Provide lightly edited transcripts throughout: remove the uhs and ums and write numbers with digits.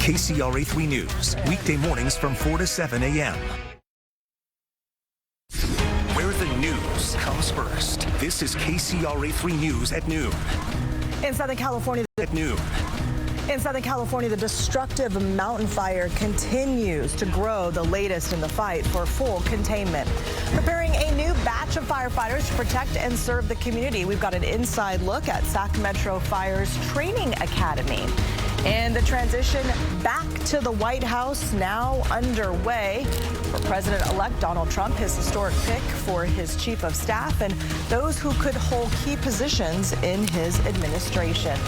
KCRA 3 News, weekday mornings from 4 to 7 a.m. Where the news comes first. This is KCRA 3 News at noon. In Southern California, the destructive mountain fire continues to grow, the latest in the fight for full containment. Preparing a new batch of firefighters to protect and serve the community. We've got an inside look at Sac Metro Fire's Training Academy. And the transition back to the White House now underway. For President-elect Donald Trump, his historic pick for his chief of staff and those who could hold key positions in his administration.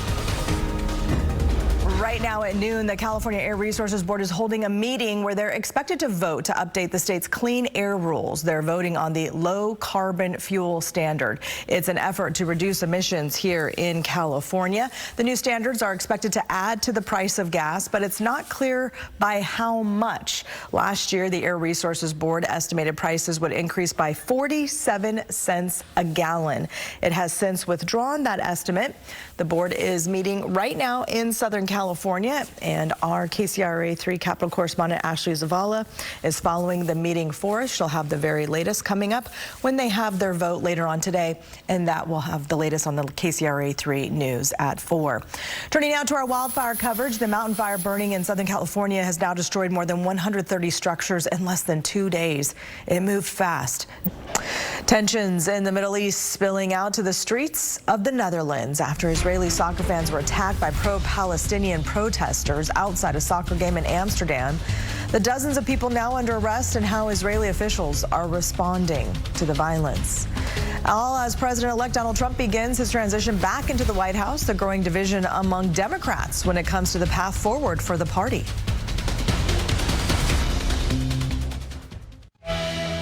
Right now at noon, the California Air Resources Board is holding a meeting where they're expected to vote to update the state's clean air rules. They're voting on the low carbon fuel standard. It's an effort to reduce emissions here in California. The new standards are expected to add to the price of gas, but it's not clear by how much. Last year, the Air Resources Board estimated prices would increase by 47 cents a gallon. It has since withdrawn that estimate. The board is meeting right now in Southern California, and our KCRA 3 Capital correspondent Ashley Zavala is following the meeting for us. She'll have the very latest coming up when they have their vote later on today, and that will have the latest on the KCRA 3 News at 4. Turning now to our wildfire coverage, the mountain fire burning in Southern California has now destroyed more than 130 structures in less than 2 days. It moved fast. Tensions in the Middle East spilling out to the streets of the Netherlands after Israeli soccer fans were attacked by pro-Palestinian protesters outside a soccer game in Amsterdam. The dozens of people now under arrest and how Israeli officials are responding to the violence. All as President-elect Donald Trump begins his transition back into the White House, the growing division among Democrats when it comes to the path forward for the party.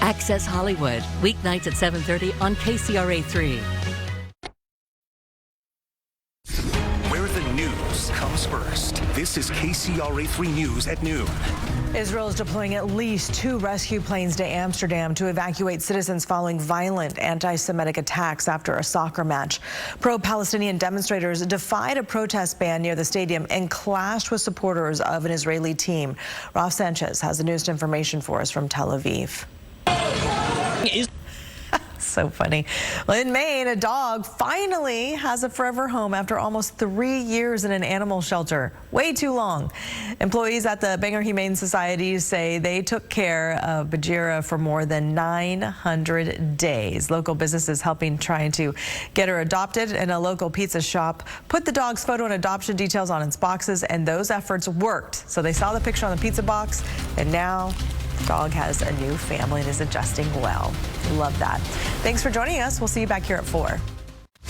Access Hollywood, weeknights at 7:30 on KCRA 3. Where the news comes first. This is KCRA 3 News at noon. Israel is deploying at least 2 rescue planes to Amsterdam to evacuate citizens following violent anti-Semitic attacks after a soccer match. Pro-Palestinian demonstrators defied a protest ban near the stadium and clashed with supporters of an Israeli team. Ralph Sanchez has the newest information for us from Tel Aviv. So funny. Well, in Maine, a dog finally has a forever home after almost 3 years in an animal shelter. Way too long. Employees at the Bangor Humane Society say they took care of Bajira for more than 900 days. Local businesses helping trying to get her adopted, and a local pizza shop put the dog's photo and adoption details on its boxes, and those efforts worked. So they saw the picture on the pizza box, and now the dog has a new family and is adjusting well. Love that. Thanks for joining us. We'll see you back here at 4.